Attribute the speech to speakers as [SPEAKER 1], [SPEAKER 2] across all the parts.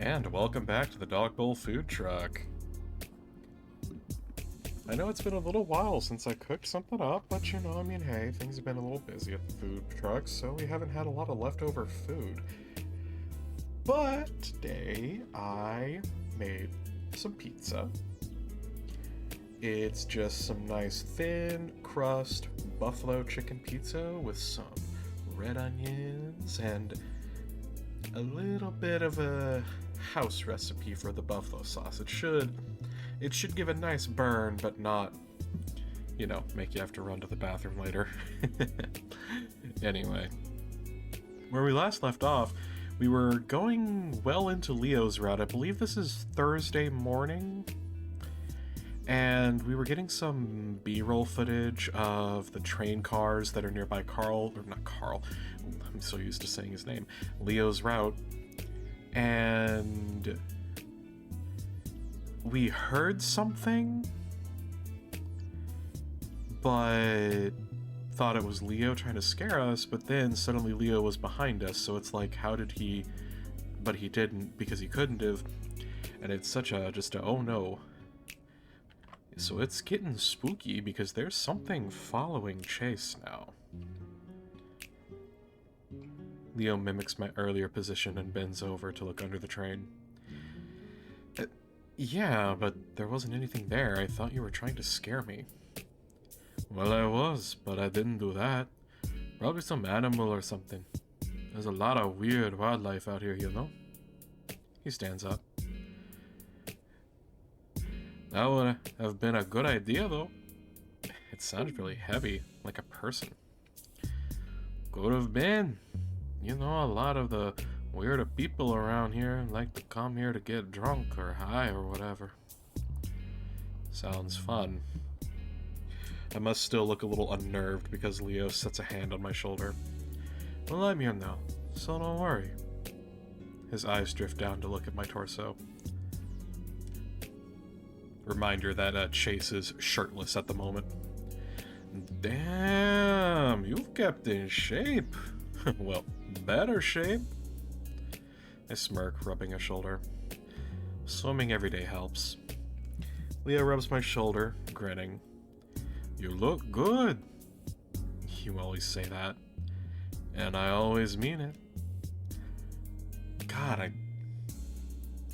[SPEAKER 1] And welcome back to the Dog Bowl Food Truck. I know it's been a little while since I cooked something up, but hey, things have been a little busy at the food truck, so we haven't had a lot of leftover food. But today I made some pizza. It's just some nice thin crust buffalo chicken pizza with some red onions and a little bit of a house recipe for the buffalo sauce. It should give a nice burn, but not, make you have to run to the bathroom later. Anyway, where we last left off, we were going well into Leo's route. I believe this is Thursday morning, and we were getting some B-roll footage of the train cars that are nearby I'm so used to saying his name, Leo's route, and we heard something, but thought it was Leo trying to scare us, but then suddenly Leo was behind us, so it's like, how did he... But he didn't, because he couldn't have, and it's just a oh no. So it's getting spooky, because there's something following Chase now. Leo mimics my earlier position and bends over to look under the train. Yeah, but there wasn't anything there. I thought you were trying to scare me. Well, I was, but I didn't do that. Probably some animal or something. There's a lot of weird wildlife out here, you know? He stands up. That would have been a good idea, though. It sounded really heavy, like a person. Could have been. You know, a lot of the weirder people around here like to come here to get drunk or high or whatever. Sounds fun. I must still look a little unnerved because Leo sets a hand on my shoulder. Well, I'm here now, so don't worry. His eyes drift down to look at my torso. Reminder that Chase is shirtless at the moment. Damn, you've kept in shape. Well, better shape. I smirk, rubbing a shoulder. Swimming every day helps. Leo rubs my shoulder, grinning. You look good. You always say that. And I always mean it. God, I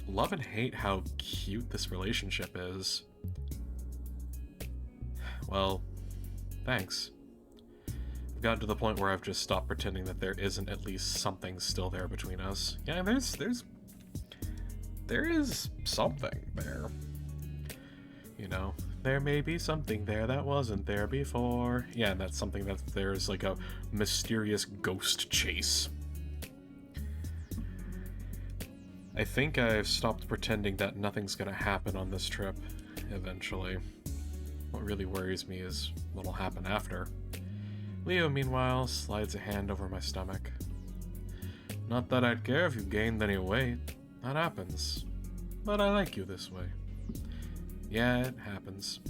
[SPEAKER 1] love and hate how cute this relationship is. Well, thanks. I've gotten to the point where I've just stopped pretending that there isn't at least something still there between us. Yeah, there is something there. You know, there may be something there that wasn't there before. Yeah, and that's something that there's like a mysterious ghost chase. I think I've stopped pretending that nothing's gonna happen on this trip, eventually. What really worries me is what'll happen after. Leo, meanwhile, slides a hand over my stomach. Not that I'd care if you gained any weight. That happens. But I like you this way. Yeah, it happens.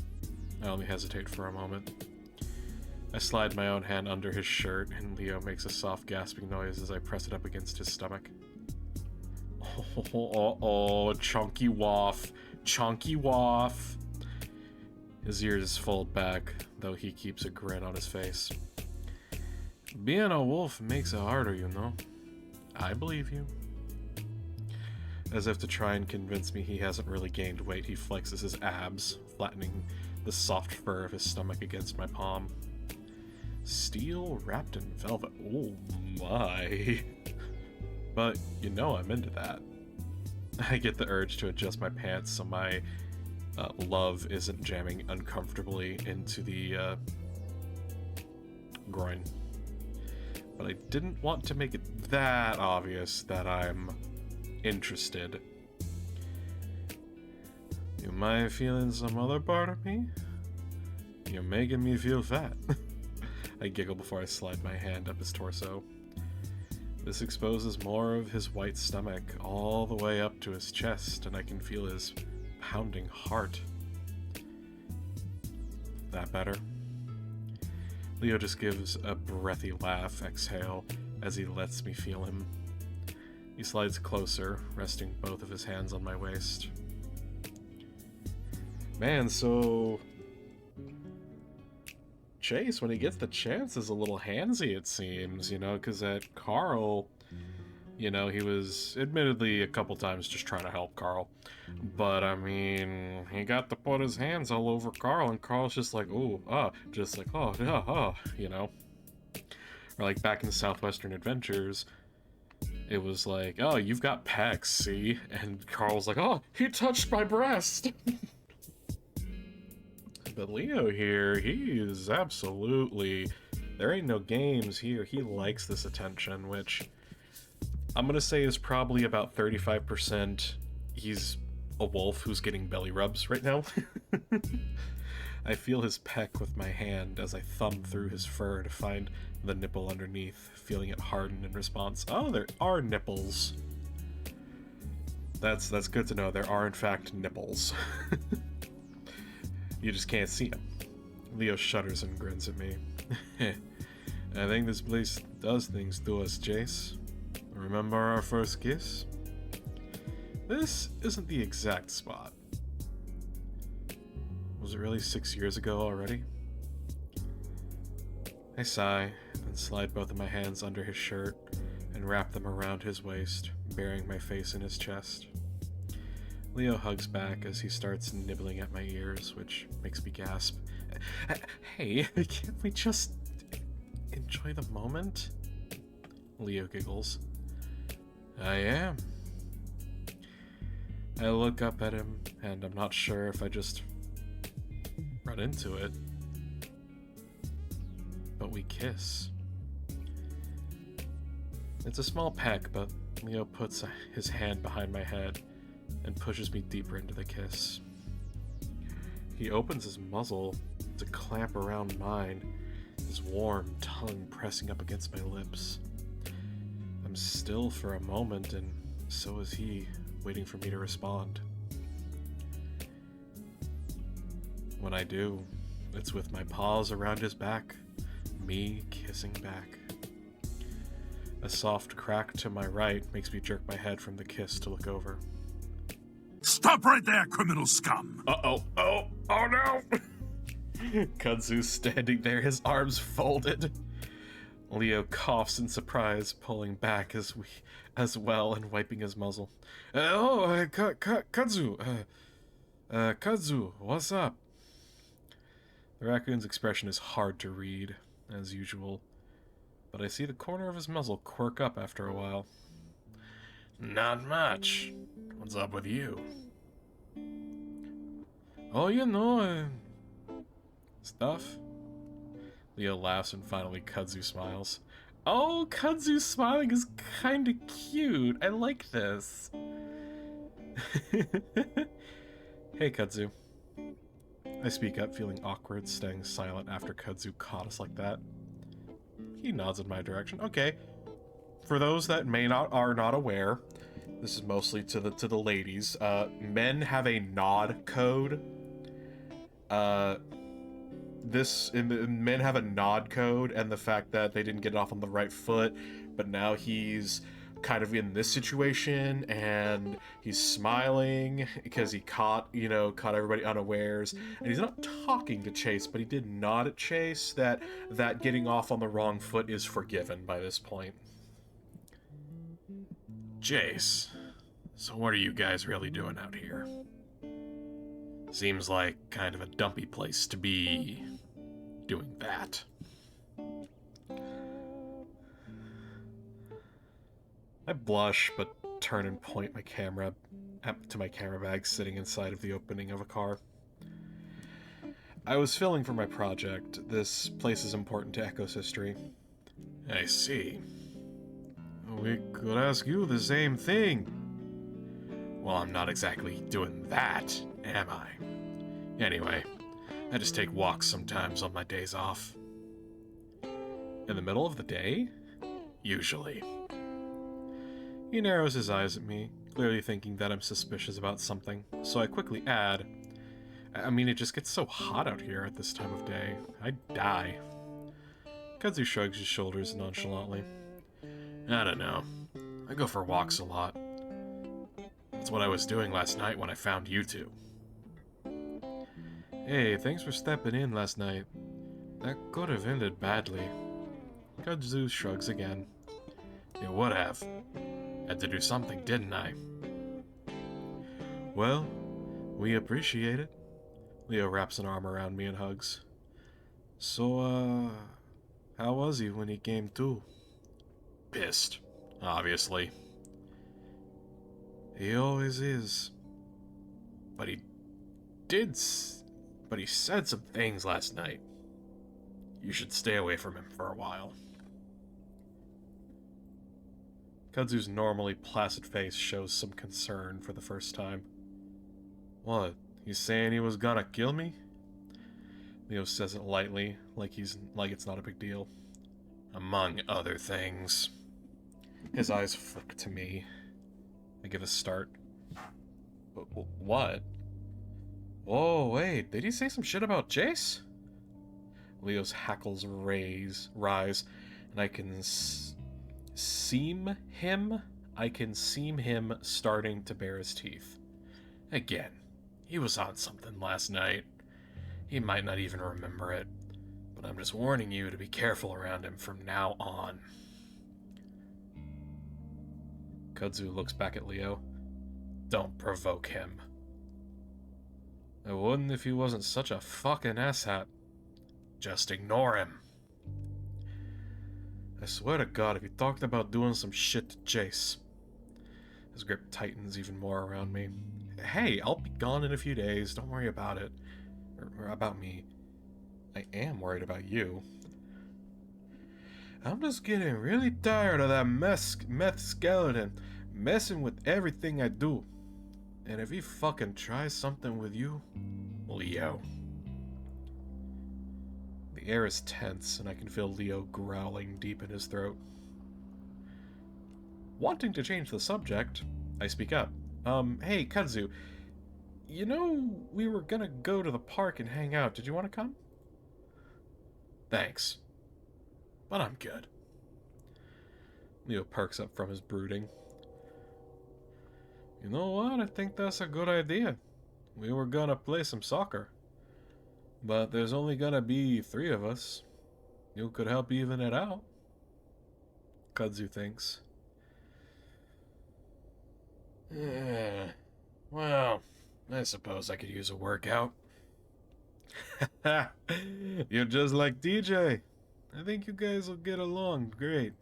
[SPEAKER 1] I only hesitate for a moment. I slide my own hand under his shirt, and Leo makes a soft gasping noise as I press it up against his stomach. Oh, chunky waff. Chunky waff. His ears fold back, though he keeps a grin on his face. Being a wolf makes it harder, you know. I believe you. As if to try and convince me he hasn't really gained weight, he flexes his abs, flattening the soft fur of his stomach against my palm. Steel wrapped in velvet. Oh my. But you know I'm into that. I get the urge to adjust my pants so my love isn't jamming uncomfortably into the groin. But I didn't want to make it that obvious that I'm interested. You mind feeling some other part of me? You're making me feel fat. I giggle before I slide my hand up his torso. This exposes more of his white stomach all the way up to his chest, and I can feel his pounding heart. That better? Leo just gives a breathy laugh, exhale, as he lets me feel him. He slides closer, resting both of his hands on my waist. Man, so... Chase, when he gets the chance, is a little handsy, it seems, you know, because at Carl, you know, he was admittedly a couple times just trying to help Carl. But, I mean, he got to put his hands all over Carl, and Carl's just like, ooh, just like, oh, yeah, you know. Or like back in Southwestern Adventures, it was like, oh, you've got pecs, see? And Carl's like, oh, he touched my breast! But Leo here, he is absolutely... There ain't no games here. He likes this attention, which I'm gonna say is probably about 35% he's a wolf who's getting belly rubs right now. I feel his peck with my hand as I thumb through his fur to find the nipple underneath, feeling it harden in response. Oh, there are nipples. That's good to know. There are, in fact, nipples. You just can't see them. Leo shudders and grins at me. I think this place does things to us, Jace. Remember our first kiss? This isn't the exact spot. Was it really 6 years ago already? I sigh, then slide both of my hands under his shirt and wrap them around his waist, burying my face in his chest. Leo hugs back as he starts nibbling at my ears, which makes me gasp. Hey, can't we just enjoy the moment? Leo giggles. I am. I look up at him, and I'm not sure if I just run into it. But we kiss. It's a small peck, but Leo puts his hand behind my head and pushes me deeper into the kiss. He opens his muzzle to clamp around mine, his warm tongue pressing up against my lips. I'm still for a moment, and so is he, waiting for me to respond. When I do, it's with my paws around his back, me kissing back. A soft crack to my right makes me jerk my head from the kiss to look over.
[SPEAKER 2] Stop right there, criminal scum!
[SPEAKER 1] Oh no! Kudzu's standing there, his arms folded. Leo coughs in surprise, pulling back as well and wiping his muzzle. Kudzu! Kudzu, what's up? The raccoon's expression is hard to read, as usual, but I see the corner of his muzzle quirk up after a while. Not much. What's up with you? Oh, you know, stuff. Leo laughs and finally Kudzu smiles. Oh, Kudzu smiling is kinda cute. I like this. Hey, Kudzu. I speak up, feeling awkward, staying silent after Kudzu caught us like that. He nods in my direction. Okay. For those that are not aware, this is mostly to the ladies. Men have a nod code. Men have a nod code, and the fact that they didn't get it off on the right foot, but now he's kind of in this situation, and he's smiling because he caught everybody unawares, and he's not talking to Chase, but he did nod at Chase that getting off on the wrong foot is forgiven by this point. Jace, so what are you guys really doing out here? Seems like kind of a dumpy place to be doing that. I blush, but turn and point my camera to my camera bag sitting inside of the opening of a car. I was filming for my project. This place is important to Echo's history. I see. We could ask you the same thing. Well, I'm not exactly doing that, am I? Anyway, I just take walks sometimes on my days off. In the middle of the day? Usually. He narrows his eyes at me, clearly thinking that I'm suspicious about something, so I quickly add, I mean, it just gets so hot out here at this time of day. I'd die. Kudzu shrugs his shoulders nonchalantly. I don't know. I go for walks a lot. That's what I was doing last night when I found you two. Hey, thanks for stepping in last night. That could have ended badly. Kudzu shrugs again. It would have. Had to do something, didn't I? Well, we appreciate it. Leo wraps an arm around me and hugs. So, how was he when he came to? Pissed, obviously. He always is. But he said some things last night. You should stay away from him for a while. Kudzu's normally placid face shows some concern for the first time. What? He's saying he was gonna kill me? Leo says it lightly, like it's not a big deal. Among other things. His eyes flick to me. I give a start. What? Whoa, wait, did he say some shit about Jace? Leo's hackles rise, and I can seem him starting to bare his teeth. Again, he was on something last night. He might not even remember it, but I'm just warning you to be careful around him from now on. Kudzu looks back at Leo. Don't provoke him. I wouldn't if he wasn't such a fucking asshat. Just ignore him. I swear to God, if he talked about doing some shit to Jace. His grip tightens even more around me. Hey, I'll be gone in a few days. Don't worry about it. Or about me. I am worried about you. I'm just getting really tired of that meth skeleton messing with everything I do. And if he fucking tries something with you, Leo. The air is tense, and I can feel Leo growling deep in his throat. Wanting to change the subject, I speak up. Hey, Kudzu, you know, we were gonna go to the park and hang out. Did you want to come? Thanks. But I'm good. Leo perks up from his brooding. You know what? I think that's a good idea. We were gonna play some soccer. But there's only gonna be 3 of us. You could help even it out. Kudzu thinks. Well, I suppose I could use a workout. You're just like TJ. I think you guys will get along great.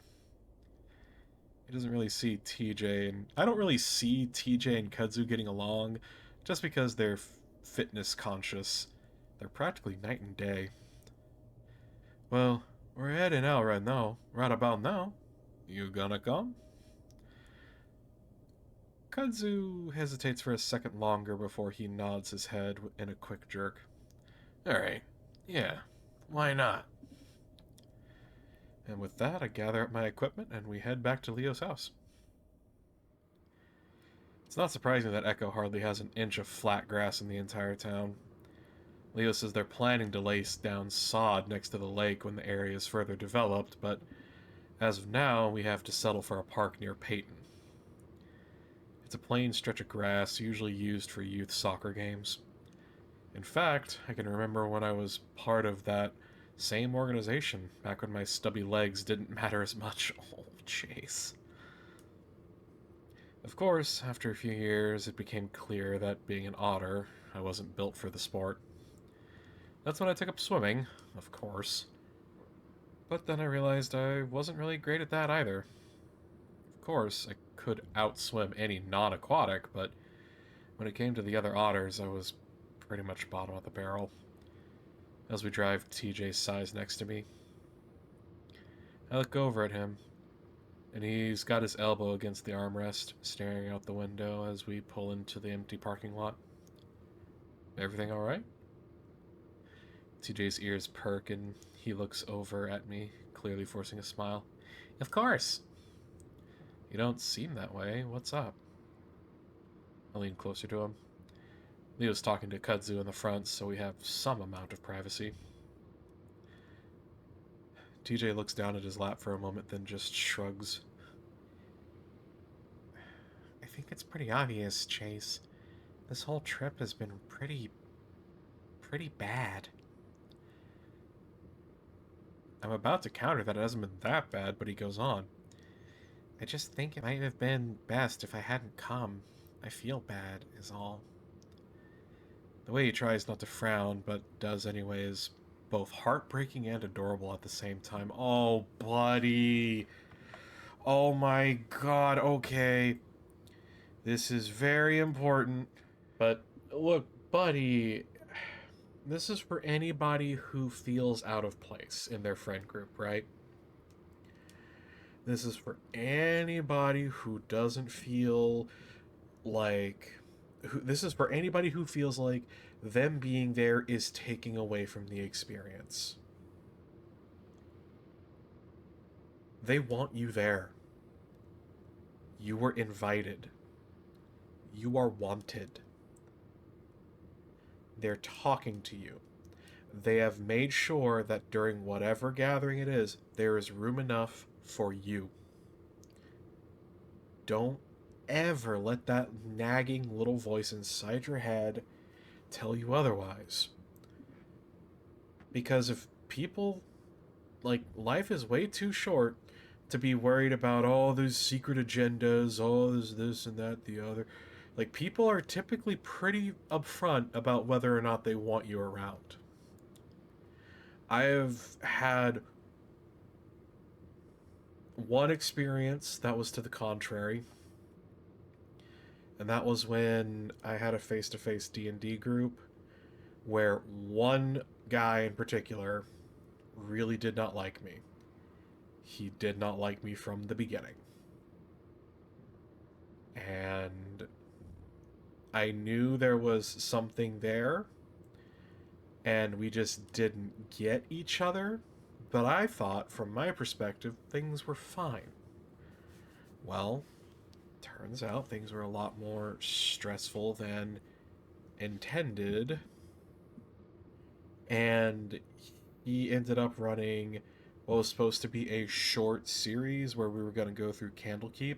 [SPEAKER 1] He doesn't really see TJ, and I don't really see TJ and Kudzu getting along, just because they're fitness conscious. They're practically night and day. Well, we're heading out right about now. You gonna come? Kudzu hesitates for a second longer before he nods his head in a quick jerk. Alright, yeah, why not? And with that, I gather up my equipment and we head back to Leo's house. It's not surprising that Echo hardly has an inch of flat grass in the entire town. Leo says they're planning to lay down sod next to the lake when the area is further developed, but as of now, we have to settle for a park near Peyton. It's a plain stretch of grass, usually used for youth soccer games. In fact, I can remember when I was part of that same organization, back when my stubby legs didn't matter as much. Oh, jeez. Of course, after a few years, it became clear that being an otter, I wasn't built for the sport. That's when I took up swimming, of course. But then I realized I wasn't really great at that either. Of course, I could outswim any non-aquatic, but when it came to the other otters, I was pretty much bottom of the barrel. As we drive TJ's size next to me, I look over at him, and he's got his elbow against the armrest, staring out the window as we pull into the empty parking lot. Everything alright? TJ's ears perk and he looks over at me, clearly forcing a smile. Of course! You don't seem that way. What's up? I lean closer to him. Leo's talking to Kudzu in the front, so we have some amount of privacy. TJ looks down at his lap for a moment, then just shrugs. think it's pretty obvious, Chase. This whole trip has been pretty bad. I'm about to counter that it hasn't been that bad, but he goes on. I just think it might have been best if I hadn't come. I feel bad, is all. The way he tries not to frown, but does anyway, is both heartbreaking and adorable at the same time. Oh, buddy. Oh my god, okay. This is very important. But look, buddy, this is for anybody who feels out of place in their friend group, right? This is for anybody who doesn't feel like this is for anybody who feels like them being there is taking away from the experience. They want you there. You were invited. You are wanted. They're talking to you. They have made sure that during whatever gathering it is, there is room enough for you. Don't ever let that nagging little voice inside your head tell you otherwise. Because if people, like, life is way too short to be worried about all these secret agendas, all this and that, the other. Like, people are typically pretty upfront about whether or not they want you around. I have had one experience that was to the contrary, and that was when I had a face-to-face D&D group where one guy in particular really did not like me. He did not like me from the beginning. And I knew there was something there, and we just didn't get each other, but I thought, from my perspective, things were fine. Well, turns out things were a lot more stressful than intended, and he ended up running what was supposed to be a short series where we were going to go through Candlekeep.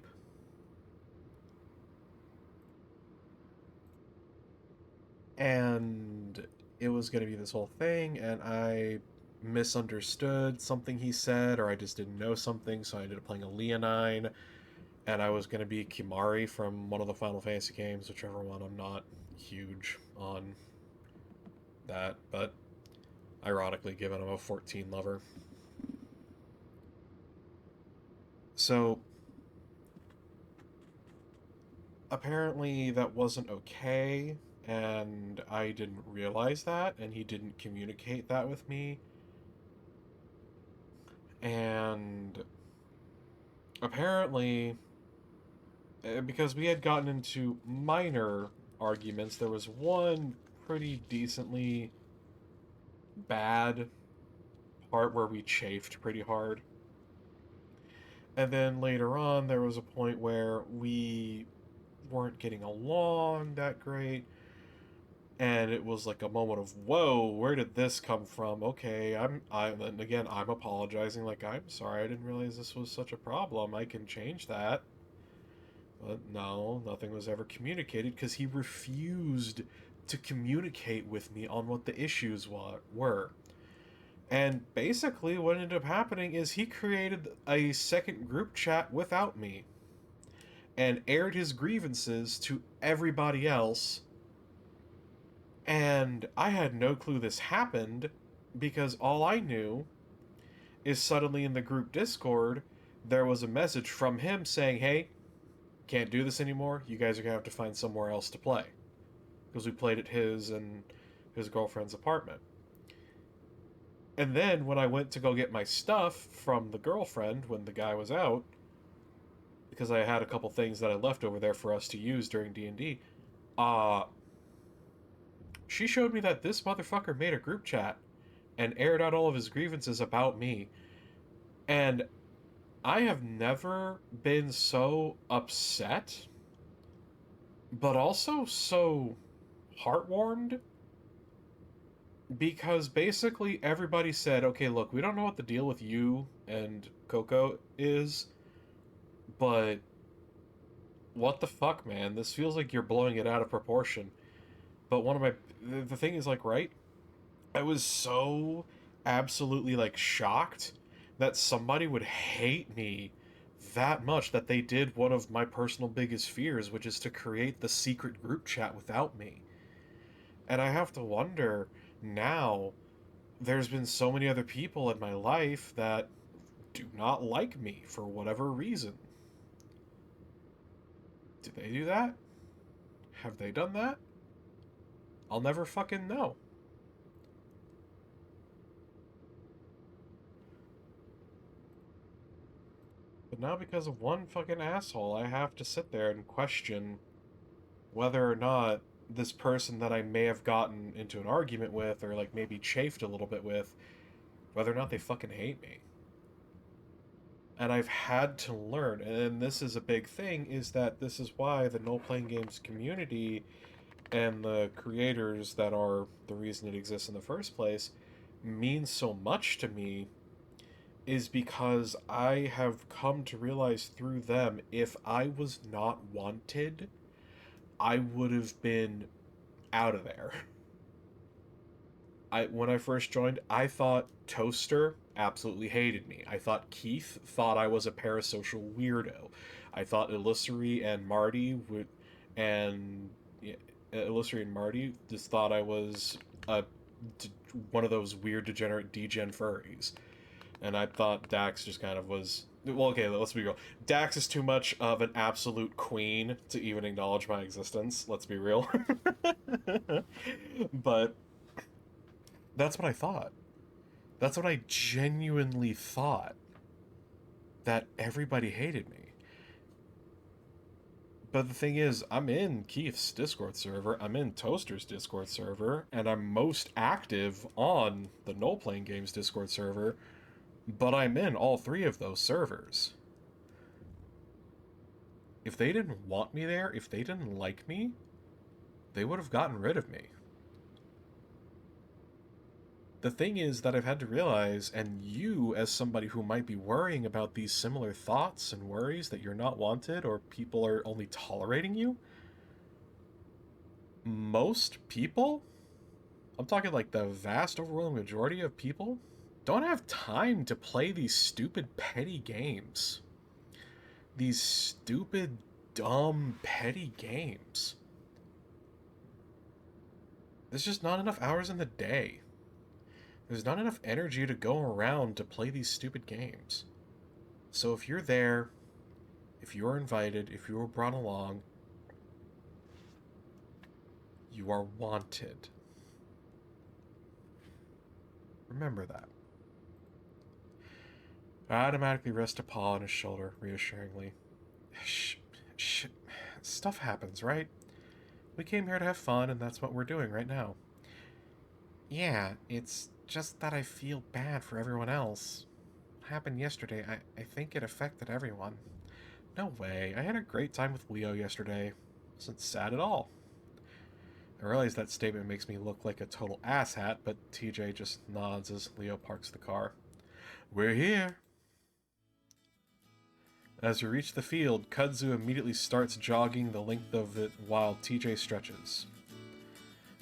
[SPEAKER 1] And it was going to be this whole thing, and I misunderstood something he said, or I just didn't know something, so I ended up playing a Leonine, and I was going to be Kimari from one of the Final Fantasy games, whichever one. I'm not huge on that, but ironically, given I'm a 14 lover. So, apparently that wasn't okay, and I didn't realize that, and he didn't communicate that with me. And apparently, because we had gotten into minor arguments, there was one pretty decently bad part where we chafed pretty hard. And then later on, there was a point where we weren't getting along that great. And it was like a moment of, whoa, where did this come from? Okay, and again, I'm apologizing, like, I'm sorry, I didn't realize this was such a problem. I can change that. But no, nothing was ever communicated because he refused to communicate with me on what the issues were. And basically, what ended up happening is he created a second group chat without me and aired his grievances to everybody else. And I had no clue this happened because all I knew is suddenly in the group Discord, there was a message from him saying, hey, can't do this anymore. You guys are going to have to find somewhere else to play. Because we played at his and his girlfriend's apartment. And then when I went to go get my stuff from the girlfriend when the guy was out, because I had a couple things that I left over there for us to use during D&D, she showed me that this motherfucker made a group chat and aired out all of his grievances about me. And I have never been so upset, but also so heartwarmed, because basically everybody said, okay, look, we don't know what the deal with you and Coco is, but what the fuck, man? This feels like you're blowing it out of proportion. But one of my the thing is like, right? I was so absolutely like shocked that somebody would hate me that much that they did one of my personal biggest fears, which is to create the secret group chat without me. And I have to wonder now, there's been so many other people in my life that do not like me for whatever reason. Did they do that? Have they done that? I'll never fucking know. But now, because of one fucking asshole, I have to sit there and question whether or not this person that I may have gotten into an argument with, or like maybe chafed a little bit with, whether or not they fucking hate me. And I've had to learn, and this is a big thing, is that this is why the No Playing Games community and the creators that are the reason it exists in the first place means so much to me, is because I have come to realize through them, if I was not wanted, I would have been out of there. When I first joined, I thought Toaster absolutely hated me. I thought Keith thought I was a parasocial weirdo. I thought Illusory and Marty would, and yeah, Illusory and Marty just thought I was a one of those weird degenerate degen furries. And I thought Dax just kind of was. Well, okay, let's be real. Dax is too much of an absolute queen to even acknowledge my existence. Let's be real. But that's what I thought. That's what I genuinely thought. That everybody hated me. But the thing is, I'm in Keith's Discord server, I'm in Toaster's Discord server, and I'm most active on the No Playing Games Discord server, but I'm in all three of those servers. If they didn't want me there, if they didn't like me, they would have gotten rid of me. The thing is that I've had to realize, and you, as somebody who might be worrying about these similar thoughts and worries that you're not wanted or people are only tolerating you, most people, I'm talking like the vast overwhelming majority of people, don't have time to play these stupid petty games. These stupid, dumb, petty games. There's just not enough hours in the day. There's not enough energy to go around to play these stupid games. So if you're there, if you're invited, if you were brought along, you are wanted. Remember that. I automatically rest a paw on his shoulder, reassuringly. Shh. Stuff happens, right? We came here to have fun, and that's what we're doing right now. Yeah, it's just that I feel bad for everyone else. What happened yesterday, I think it affected everyone. No way, I had a great time with Leo yesterday. Wasn't sad at all. I realize that statement makes me look like a total asshat, but TJ just nods as Leo parks the car. We're here! As we reach the field, Kudzu immediately starts jogging the length of it while TJ stretches.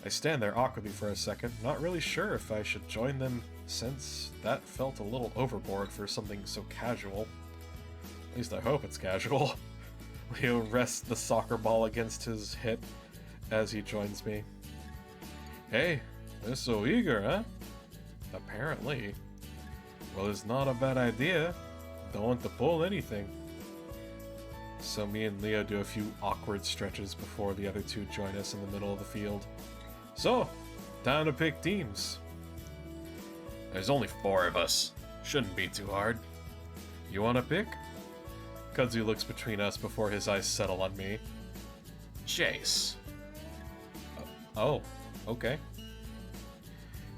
[SPEAKER 1] I stand there awkwardly for a second, not really sure if I should join them, since that felt a little overboard for something so casual. At least I hope it's casual. Leo rests the soccer ball against his hip as he joins me. Hey, they're so eager, huh? Apparently. Well, it's not a bad idea. Don't want to pull anything. So me and Leo do a few awkward stretches before the other two join us in the middle of the field. So, time to pick teams. There's only 4 of us. Shouldn't be too hard. You wanna pick? Kudzu looks between us before his eyes settle on me. Chase. Oh, okay.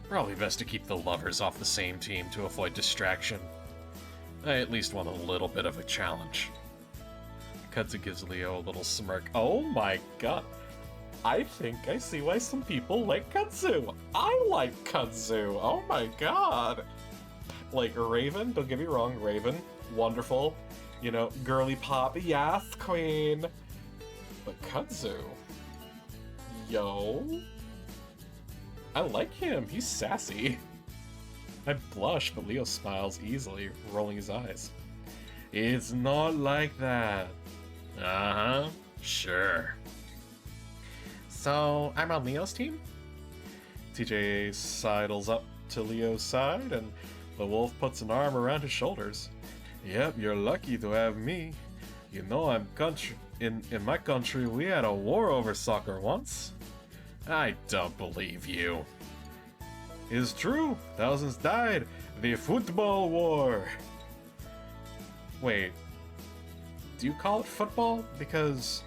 [SPEAKER 1] Probably best to keep the lovers off the same team to avoid distraction. I at least want a little bit of a challenge. Kudzu gives Leo a little smirk. Oh my god. I think I see why some people like Kudzu. I like Kudzu. Oh my god. Like, Raven, don't get me wrong, Raven, wonderful. You know, girly pop, yes, queen. But Kudzu... Yo? I like him. He's sassy. I blush, but Leo smiles easily, rolling his eyes. It's not like that. Uh-huh. Sure. So, I'm on Leo's team? TJ sidles up to Leo's side, and the wolf puts an arm around his shoulders. Yep, you're lucky to have me. You know, in my country, we had a war over soccer once. I don't believe you. It's true. Thousands died. The football war. Wait. Do you call it football? Because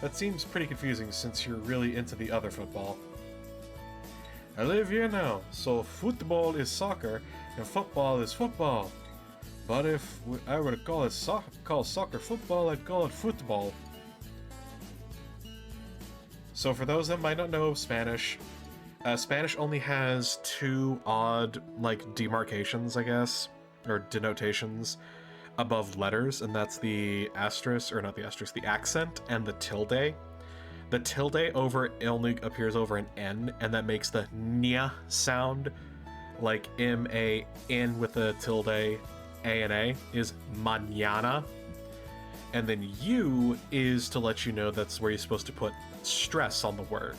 [SPEAKER 1] that seems pretty confusing since you're really into the other football. I live here now, so football is soccer and football is football. But if I were to call soccer football, I'd call it football. So for those that might not know Spanish, Spanish only has two odd, like, demarcations, I guess, or denotations above letters, and that's the asterisk, or not the asterisk, the accent and the tilde. The tilde only appears over an N, and that makes the nya sound, like M-A-N with a tilde, A-N-A, is mañana. And then U is to let you know that's where you're supposed to put stress on the word.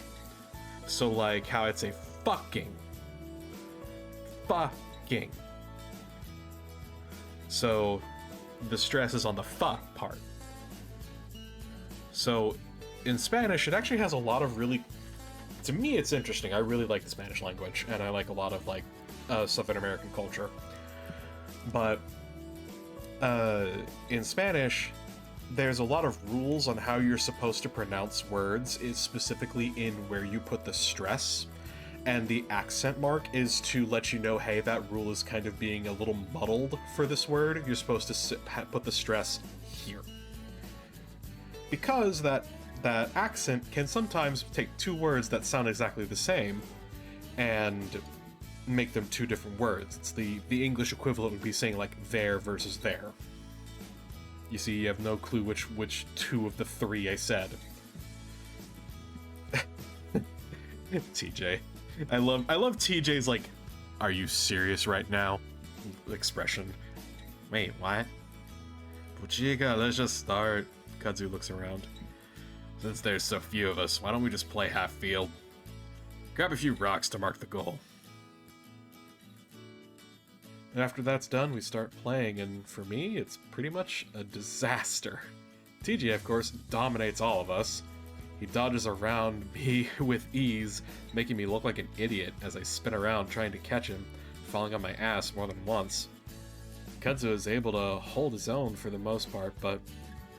[SPEAKER 1] So like how I'd say fucking. Fucking. So the stress is on the fa part. So in Spanish, it actually has a lot of really, to me it's interesting. I really like the Spanish language, and I like a lot of like Southern American culture. But in Spanish, there's a lot of rules on how you're supposed to pronounce words, is specifically in where you put the stress, and the accent mark is to let you know, hey, that rule is kind of being a little muddled for this word. You're supposed to put the stress here. Because that accent can sometimes take two words that sound exactly the same and make them two different words. It's the English equivalent would be saying like there versus there. You see, you have no clue which two of the three I said. TJ. I love TJ's like, are you serious right now? Expression. Wait, what? Puchiga, let's just start. Kudzu looks around. Since there's so few of us, why don't we just play half field? Grab a few rocks to mark the goal. And after that's done, we start playing, and for me, it's pretty much a disaster. TJ, of course, dominates all of us. He dodges around me with ease, making me look like an idiot as I spin around trying to catch him, falling on my ass more than once. Kudzu is able to hold his own for the most part, but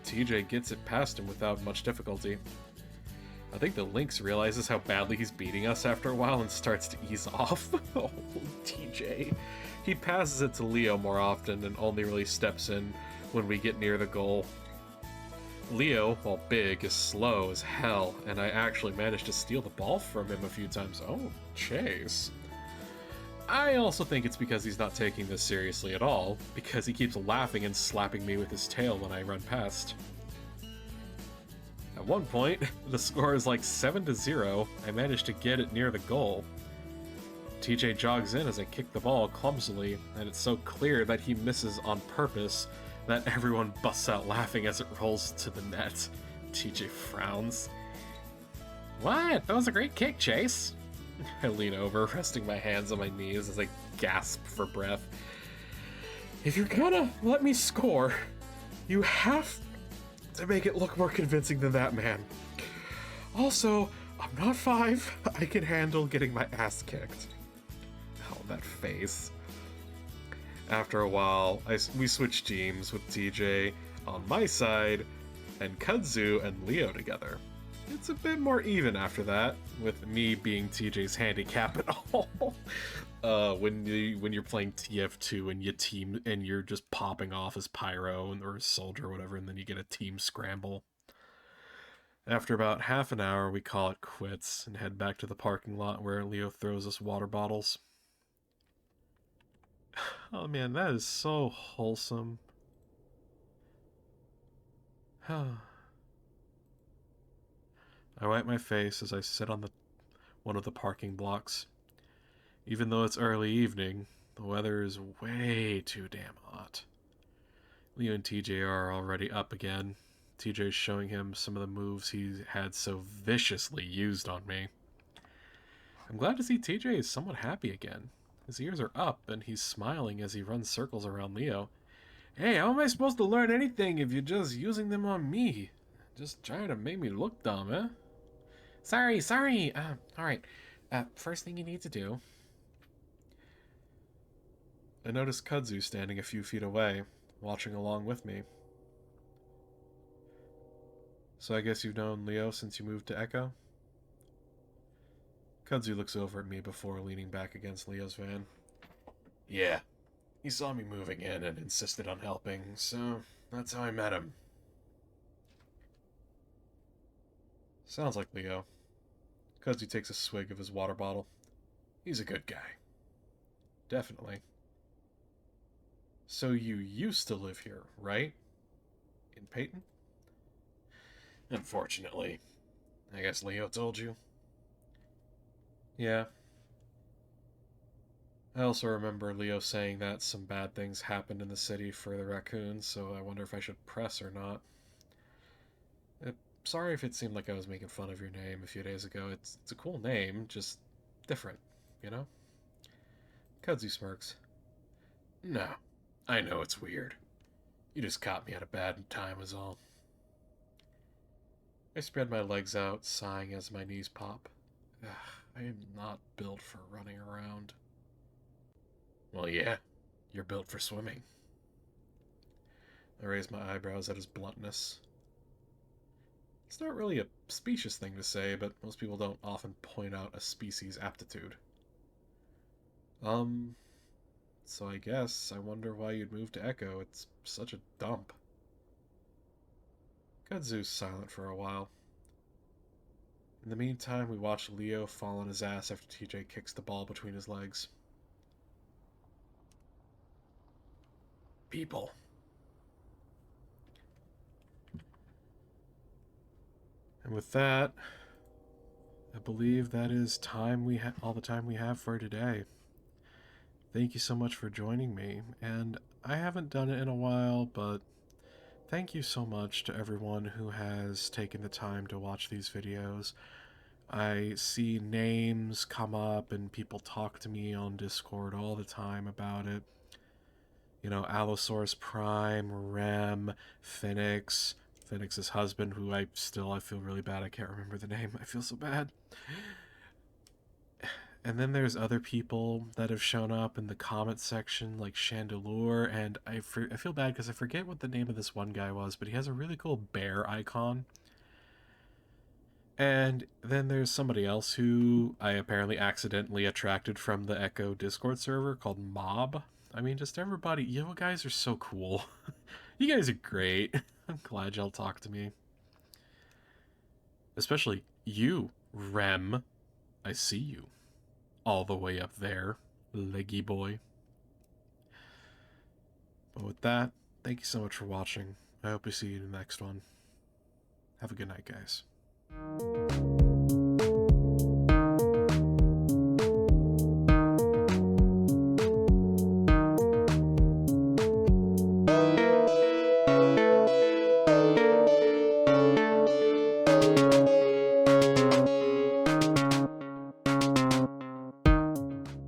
[SPEAKER 1] TJ gets it past him without much difficulty. I think the Lynx realizes how badly he's beating us after a while and starts to ease off. Oh, TJ. He passes it to Leo more often and only really steps in when we get near the goal. Leo, while big, is slow as hell, and I actually managed to steal the ball from him a few times. Oh, chase. I also think it's because he's not taking this seriously at all, because he keeps laughing and slapping me with his tail when I run past. At one point, the score is like 7-0. I managed to get it near the goal. TJ jogs in as I kick the ball clumsily, and it's so clear that he misses on purpose that everyone busts out laughing as it rolls to the net. TJ frowns. What? That was a great kick, Chase. I lean over, resting my hands on my knees as I gasp for breath. If you're gonna let me score, you have to make it look more convincing than that, man. Also, I'm not 5. I can handle getting my ass kicked. Oh, that face. After a while, we switch teams with TJ on my side and Kudzu and Leo together. It's a bit more even after that, with me being TJ's handicap and all. When you're playing TF2 and you team and you're just popping off as Pyro or a soldier or whatever, and then you get a team scramble. After about half an hour, we call it quits and head back to the parking lot where Leo throws us water bottles. Oh man, that is so wholesome. I wipe my face as I sit on one of the parking blocks. Even though it's early evening, the weather is way too damn hot. Leo and TJ are already up again. TJ's showing him some of the moves he had so viciously used on me. I'm glad to see TJ is somewhat happy again. His ears are up, and he's smiling as he runs circles around Leo. Hey, how am I supposed to learn anything if you're just using them on me? Just trying to make me look dumb, eh? Sorry. Alright. First thing you need to do. I noticed Kudzu standing a few feet away, watching along with me. So I guess you've known Leo since you moved to Echo? Kudzu looks over at me before leaning back against Leo's van. Yeah, he saw me moving in and insisted on helping, so that's how I met him. Sounds like Leo. Kudzu takes a swig of his water bottle. He's a good guy. Definitely. So you used to live here, right? In Peyton? Unfortunately. I guess Leo told you. Yeah. I also remember Leo saying that some bad things happened in the city for the raccoons, so I wonder if I should press or not. Sorry if it seemed like I was making fun of your name a few days ago. It's a cool name, just different, you know? Kudzu smirks. No, I know it's weird. You just caught me at a bad time is all. I spread my legs out, sighing as my knees pop. Ugh, I am not built for running around. Well, yeah, you're built for swimming. I raised my eyebrows at his bluntness. It's not really a specious thing to say, but most people don't often point out a species' aptitude. So I guess I wonder why you'd move to Echo. It's such a dump. Kudzu's silent for a while. In the meantime, we watch Leo fall on his ass after TJ kicks the ball between his legs. People. And with that, I believe that is all the time we have for today. Thank you so much for joining me, and I haven't done it in a while, but thank you so much to everyone who has taken the time to watch these videos. I see names come up and people talk to me on Discord all the time about it. You know, Allosaurus Prime, Rem, Phoenix's husband, who I feel really bad. I can't remember the name. I feel so bad. And then there's other people that have shown up in the comment section, like Chandelure, and I feel bad because I forget what the name of this one guy was, but he has a really cool bear icon. And then there's somebody else who I apparently accidentally attracted from the Echo Discord server called Mob. I mean, just everybody, you guys are so cool. You guys are great. I'm glad y'all talk to me. Especially you, Rem. I see you. All the way up there, leggy boy. But with that, thank you so much for watching. I hope to see you in the next one. Have a good night, guys.